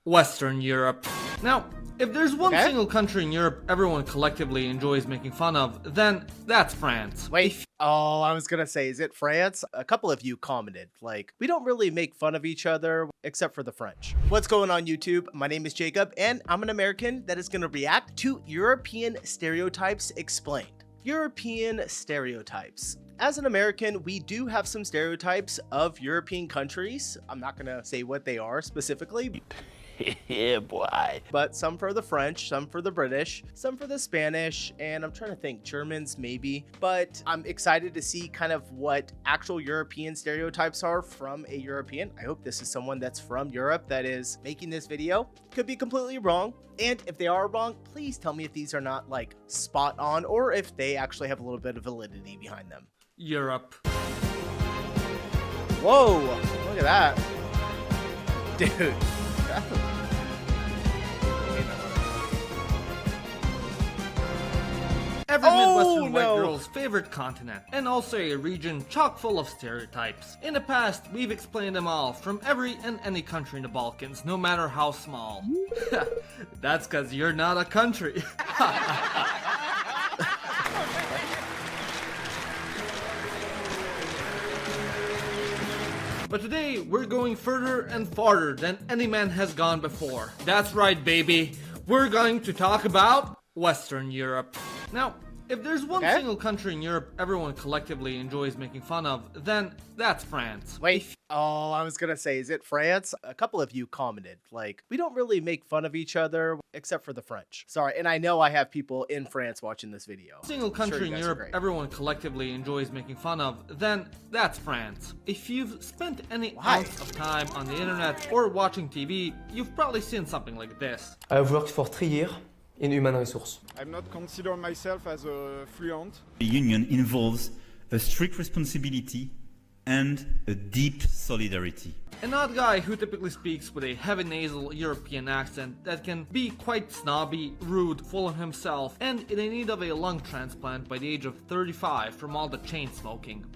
Western Europe. Now, if there's one single country in Europe everyone collectively enjoys making fun of, then that's France. Wait, oh, I was gonna say, is it France? A couple of you commented, like, we don't really make fun of each other, except for the French. What's going on YouTube? My name is Jacob, and I'm an American that is gonna react to European Stereotypes Explained. European Stereotypes. As an American, we do have some stereotypes of European countries. I'm not gonna say what they are specifically. Yeah, boy. But some for the French, some for the British, some for the Spanish, and I'm trying to think, Germans maybe. But I'm excited to see kind of what actual European stereotypes are from a European. I hope this is someone that's from Europe that is making this video. Could be completely wrong. And if they are wrong, please tell me if these are not like spot on or if they actually have a little bit of validity behind them. Europe. Whoa, look at that. Dude. Every Midwestern white girl's favorite continent, and also a region chock full of stereotypes. In the past, we've explained them all, from every and any country in the Balkans, no matter how small. That's cause you're not a country. But today, we're going further and farther than any man has gone before. That's right, baby. We're going to talk about Western Europe. Now, if there's one single country in Europe everyone collectively enjoys making fun of, then that's France. Wait, oh, I was gonna say, is it France? A couple of you commented, like, we don't really make fun of each other, except for the French. Sorry, and I know I have people in France watching this video. Single country in Europe everyone collectively enjoys making fun of, then that's France. If you've spent any ounce of time on the internet or watching TV, you've probably seen something like this. I've worked for 3 years in human resource. I'm not consider myself as a fluent. The union involves a strict responsibility and a deep solidarity. An odd guy who typically speaks with a heavy nasal European accent that can be quite snobby, rude, full of himself, and in need of a lung transplant by the age of 35 from all the chain smoking.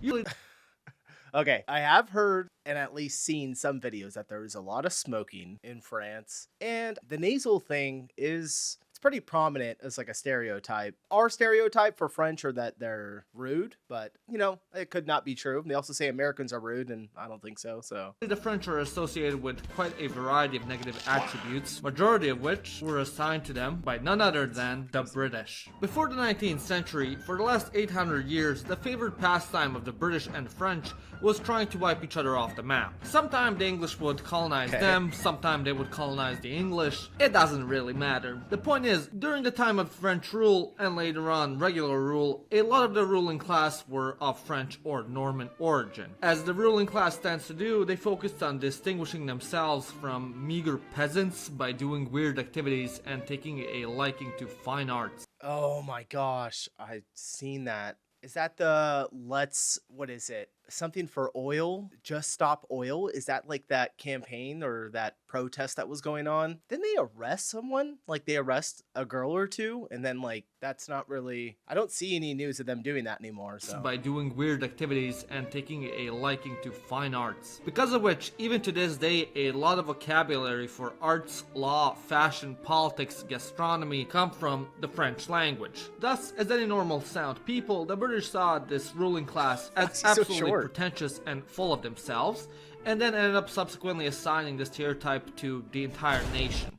Okay, I have heard and at least seen some videos that there is a lot of smoking in France, and the nasal thing is pretty prominent as like a stereotype. Our stereotype for French are that they're rude, but you know, it could not be true. They also say Americans are rude, and I don't think so. The French are associated with quite a variety of negative attributes, majority of which were assigned to them by none other than the British. Before the 19th century, for the last 800 years, the favored pastime of the British and French was trying to wipe each other off the map. Sometimes the English would colonize them, sometimes they would colonize the English. It doesn't really matter. The point is, during the time of French rule and later on regular rule, a lot of the ruling class were of French or Norman origin. As the ruling class tends to do, they focused on distinguishing themselves from meager peasants by doing weird activities and taking a liking to fine arts. Oh my gosh, I've seen that. Is that the what is it? Something for oil? Just stop oil? Is that like that campaign or that protest that was going on? Didn't they arrest someone? Like they arrest a girl or two, and then like that's not really, I don't see any news of them doing that anymore. So by doing weird activities and taking a liking to fine arts. Because of which, even to this day, a lot of vocabulary for arts, law, fashion, politics, gastronomy come from the French language. Thus, as any normal sound people, the British saw this ruling class as absolutely pretentious and full of themselves, and then ended up subsequently assigning the stereotype to the entire nation.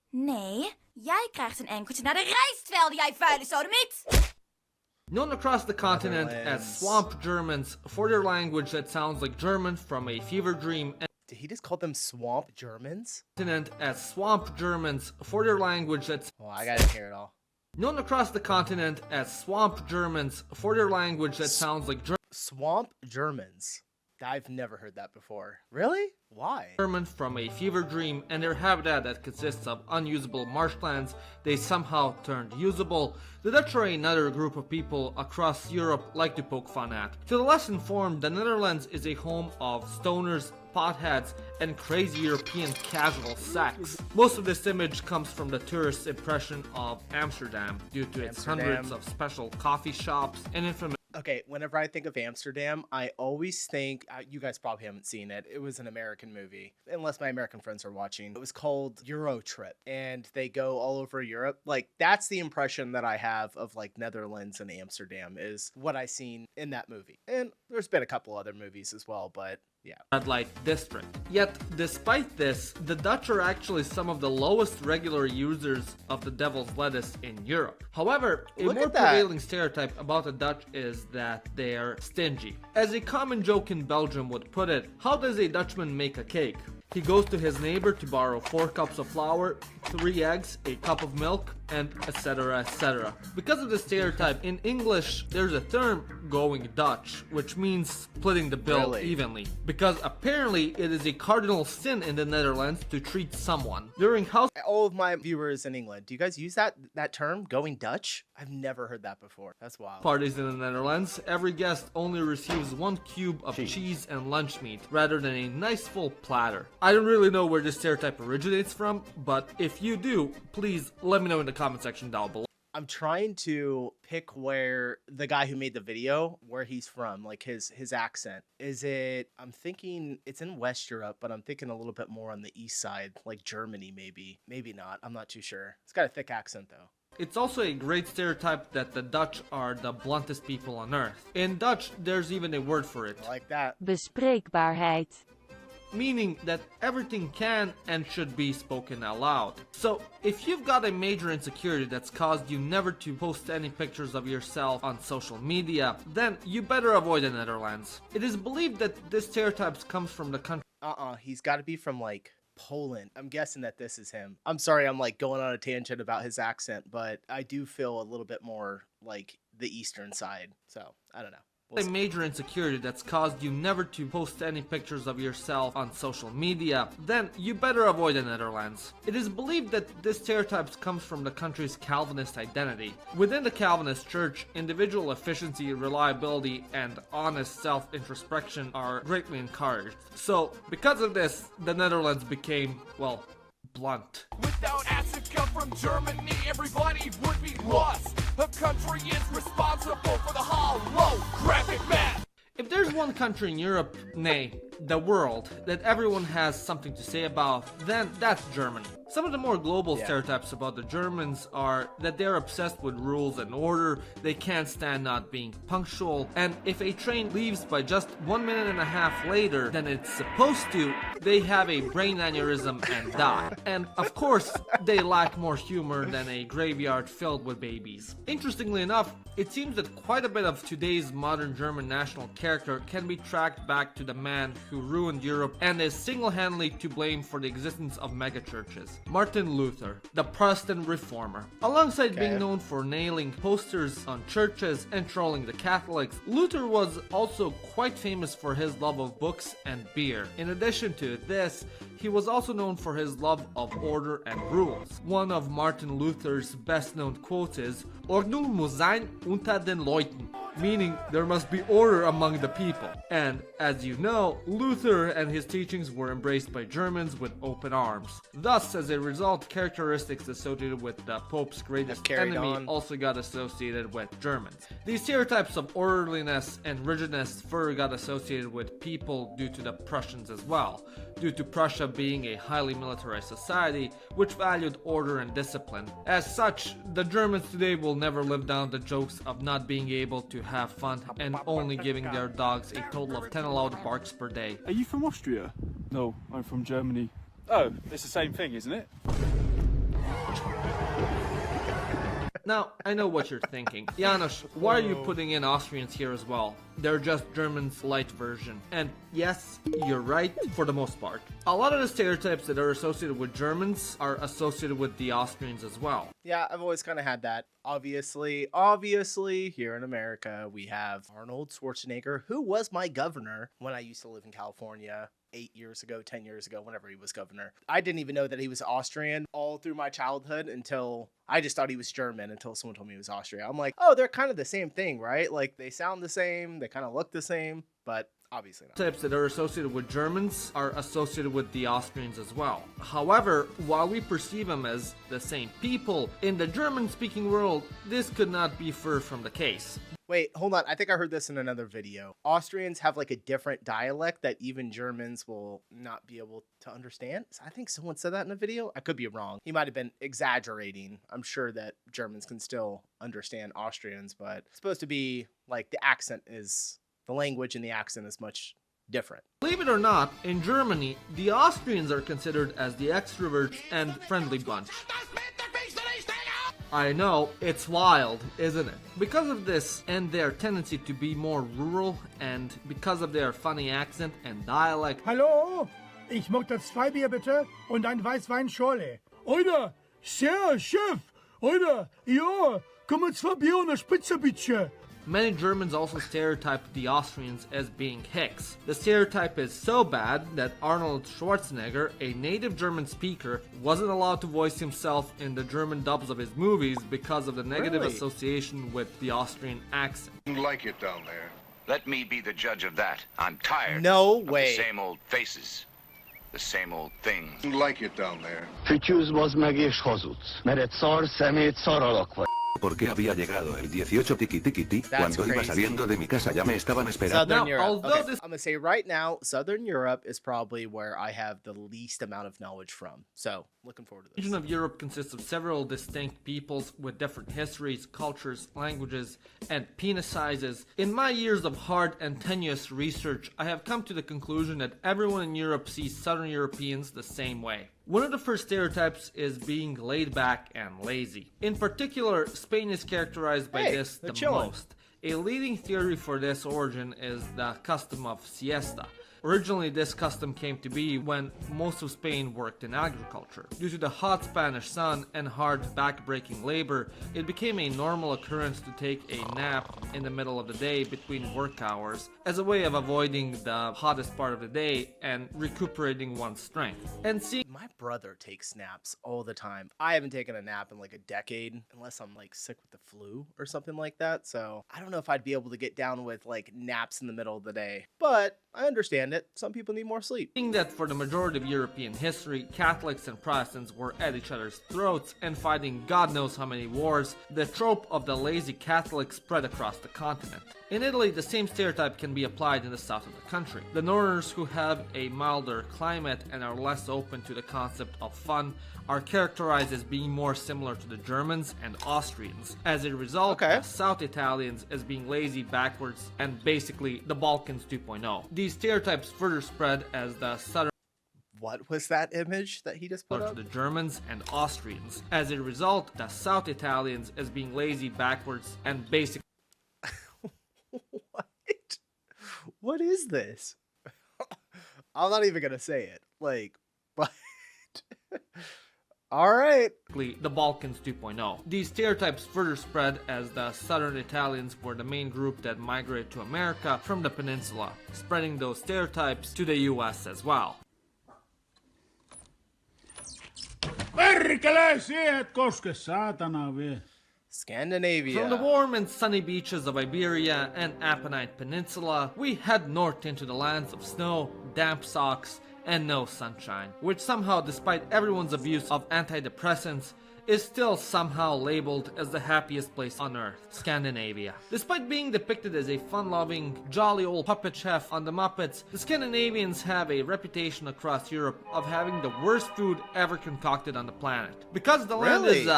Nee, jij krijgt een enkeltje naar de rijstvelden, jij vuile sodomiet! Known across the continent as swamp Germans for their language that sounds like German from a fever dream, and did he just call them swamp Germans? As swamp Germans for their language that's I gotta hear it all. Known across the continent as swamp Germans for their language that sounds like Swamp Germans. I've never heard that before. Really? Why? German from a fever dream, and their habitat that consists of unusable marshlands they somehow turned usable. The Dutch are another group of people across Europe like to poke fun at. To the less informed, the Netherlands is a home of stoners, potheads, and crazy European casual sex. Most of this image comes from the tourist's impression of Amsterdam due to its hundreds of special coffee shops and infamous Okay, whenever I think of Amsterdam, I always think, you guys probably haven't seen it. It was an American movie, unless my American friends are watching. It was called Euro Trip, and they go all over Europe. Like, that's the impression that I have of like Netherlands and Amsterdam is what I seen in that movie. And there's been a couple other movies as well, but yeah. Red light district. Yet, despite this, the Dutch are actually some of the lowest regular users of the devil's lettuce in Europe. However, a Look more at that. prevailing stereotype about the Dutch is that they're stingy. As a common joke in Belgium would put it, how does a Dutchman make a cake? He goes to his neighbor to borrow 4 cups of flour, 3 eggs, a cup of milk, and etc. etc. Because of this stereotype, in English, there's a term going Dutch, which means splitting the bill Really? evenly. Because apparently it is a cardinal sin in the Netherlands to treat someone. During house All of my viewers in England, do you guys use that term, going Dutch? I've never heard that before. That's wild. parties in the Netherlands, every guest only receives 1 cube of cheese and lunch meat, rather than a nice full platter. I don't really know where this stereotype originates from, but if you do, please let me know in the comment section down below. I'm trying to pick where the guy who made the video, where he's from, like his accent. Is it, I'm thinking it's in West Europe, but I'm thinking a little bit more on the east side, like Germany maybe. Maybe not, I'm not too sure. It's got a thick accent though. It's also a great stereotype that the Dutch are the bluntest people on earth. In Dutch, there's even a word for it, I like that. Bespreekbaarheid. meaning that everything can and should be spoken out loud. So, if you've got a major insecurity that's caused you never to post any pictures of yourself on social media, then you better avoid the Netherlands. It is believed that this stereotype comes from the country He's got to be from like Poland. I'm guessing that this is him. I'm sorry, I'm like going on a tangent about his accent, but I do feel a little bit more like the eastern side. So, I don't know. a major insecurity that's caused you never to post any pictures of yourself on social media, then you better avoid the Netherlands. It is believed that this stereotype comes from the country's Calvinist identity. Within the Calvinist church, individual efficiency, reliability, and honest self-introspection are greatly encouraged. So, because of this, the Netherlands became, well, blunt. Without acid come from Germany, everybody would be lost. A country is responsible for the holographic map. If there's one country in Europe, nay, the world, that everyone has something to say about, then that's Germany. Some of the more global stereotypes about the Germans are that they're obsessed with rules and order, they can't stand not being punctual, and if a train leaves by just 1.5 minutes later than it's supposed to, they have a brain aneurysm and die. And of course, they lack more humor than a graveyard filled with babies. Interestingly enough, it seems that quite a bit of today's modern German national character can be tracked back to the man who ruined Europe and is single-handedly to blame for the existence of megachurches. Martin Luther, the Protestant reformer. Alongside being known for nailing posters on churches and trolling the Catholics, Luther was also quite famous for his love of books and beer. In addition to this, he was also known for his love of order and rules. One of Martin Luther's best-known quotes is, "Ordnung muss sein unter den Leuten," meaning there must be order among the people. And as you know, Luther and his teachings were embraced by Germans with open arms. Thus, as a result, characteristics associated with the Pope's greatest enemy also got associated with Germans. These stereotypes of orderliness and rigidness further got associated with people due to the Prussians as well, due to Prussia being a highly militarized society which valued order and discipline. As such, the Germans today will never live down the jokes of not being able to have fun and only giving their dogs a total of 10 allowed barks per day. Are you from Austria? No, I'm from Germany. Oh, it's the same thing, isn't it? Now, I know what you're thinking. Janos, why are you putting in Austrians here as well? They're just Germans' light version. And yes, you're right, for the most part. A lot of the stereotypes that are associated with Germans are associated with the Austrians as well. Yeah, I've always kind of had that. Obviously, here in America, we have Arnold Schwarzenegger, who was my governor when I used to live in California 8 years ago, 10 years ago, whenever he was governor. I didn't even know that he was Austrian all through my childhood until I just thought he was German until someone told me he was Austrian. I'm like, oh, they're kind of the same thing, right? Like, they sound the same, they kind of look the same, but obviously not. Types that are associated with Germans are associated with the Austrians as well. However, while we perceive them as the same people, in the German-speaking world, this could not be far from the case. Wait, hold on. I think I heard this in another video. Austrians have like a different dialect that even Germans will not be able to understand. I think someone said that in a video. I could be wrong. He might have been exaggerating. I'm sure that Germans can still understand Austrians, but it's supposed to be like the accent is, the language and the accent is much different. Believe it or not, in Germany, the Austrians are considered as the extroverts and friendly bunch. I know, it's wild, isn't it? Because of this and their tendency to be more rural, and because of their funny accent and dialect, Hallo? Ich mag das 2 Bier bitte und ein Weißwein Schorle. Oder, sehr, Chef. Oder, ja, komm mit 2 Bier und eine Spitze bitte. many Germans also stereotype the Austrians as being hicks. The stereotype is so bad that Arnold Schwarzenegger, a native German speaker, wasn't allowed to voice himself in the German dubs of his movies because of the negative Really? association with the Austrian accent. Like it down there. Let me be the judge of that. I'm tired No of way. the same old faces, the same old things. Like it down there. Fütyűz meg és hazudsz, mert egy szar szemét szaralak vagy. Porque había llegado el 18 tiquitiquiti, cuando iba crazy. saliendo de mi casa ya me estaban esperando. Southern Now, Europe. although Okay, this- I'm gonna say right now, Southern Europe is probably where I have the least amount of knowledge from. So, looking forward to The this. region of Europe consists of several distinct peoples with different histories, cultures, languages, and penis sizes. In my years of hard and tenuous research, I have come to the conclusion that everyone in Europe sees Southern Europeans the same way. One of the first stereotypes is being laid back and lazy. In particular, Spain is characterized by Hey, this they're the chilling. most. A leading theory for this origin is the custom of siesta. Originally, this custom came to be when most of Spain worked in agriculture. Due to the hot Spanish sun and hard back-breaking labor, it became a normal occurrence to take a nap in the middle of the day between work hours as a way of avoiding the hottest part of the day and recuperating one's strength. And see, My brother takes naps all the time. I haven't taken a nap in like a decade, unless I'm like sick with the flu or something like that. So I don't know if I'd be able to get down with like naps in the middle of the day, but I understand it. Some people need more sleep. seeing that for the majority of European history, Catholics and Protestants were at each other's throats and fighting God knows how many wars, the trope of the lazy Catholic spread across the continent. In Italy, the same stereotype can be applied in the south of the country. The northerners who have a milder climate and are less open to the concept of fun are characterized as being more similar to the Germans and Austrians. As a result, Okay. the South Italians as being lazy, backwards, and basically the Balkans 2.0. These stereotypes further spread as the Southern What was that image that he just put to up? the Germans and Austrians. As a result, the South Italians as being lazy, backwards, and basically What? What is this? I'm not even gonna say it. Like, what? All right. the Balkans 2.0. These stereotypes further spread as the Southern Italians were the main group that migrated to America from the peninsula, spreading those stereotypes to the US as well. Perkele, siet koske, saatana vie. Scandinavia. From the warm and sunny beaches of Iberia and Apennine Peninsula, we head north into the lands of snow, damp socks, and no sunshine, which somehow, despite everyone's abuse of antidepressants, is still somehow labeled as the happiest place on earth, Scandinavia. Despite being depicted as a fun-loving, jolly old puppet chef on the Muppets, the Scandinavians have a reputation across Europe of having the worst food ever concocted on the planet. Because the land Really? is,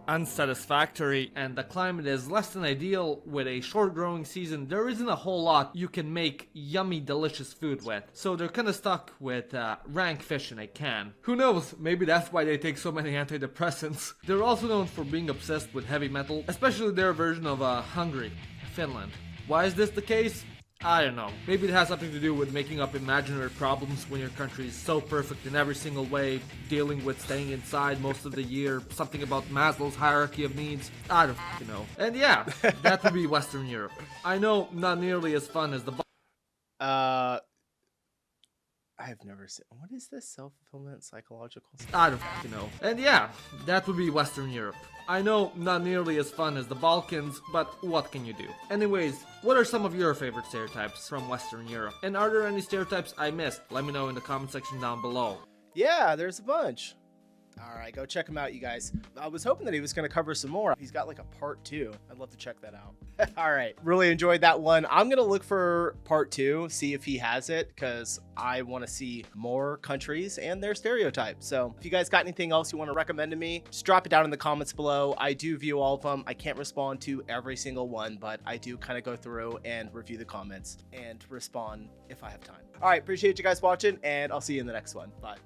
unsatisfactory and the climate is less than ideal with a short growing season, there isn't a whole lot you can make yummy delicious food with, so they're kinda stuck with rank fish in a can. Who knows, maybe that's why they take so many antidepressants. They're also known for being obsessed with heavy metal, especially their version of Hungary, Finland. Why is this the case? I don't know. Maybe it has something to do with making up imaginary problems when your country is so perfect in every single way, dealing with staying inside most of the year, something about Maslow's hierarchy of needs. I don't fucking know. And yeah, that would be Western Europe. I know, not nearly as fun as the I've never seen. What is this? Self-fulfillment psychological? I don't fucking know. And yeah, that would be Western Europe. I know, not nearly as fun as the Balkans, but what can you do? Anyways, what are some of your favorite stereotypes from Western Europe? And are there any stereotypes I missed? Let me know in the comment section down below. Yeah, there's a bunch. All right, go check him out, you guys. I was hoping that he was going to cover some more. He's got like a part 2. I'd love to check that out. All right, really enjoyed that one. I'm going to look for part 2, see if he has it, because I want to see more countries and their stereotypes. So if you guys got anything else you want to recommend to me, just drop it down in the comments below. I do view all of them. I can't respond to every single one, but I do kind of go through and review the comments and respond if I have time. All right, appreciate you guys watching, and I'll see you in the next one. Bye.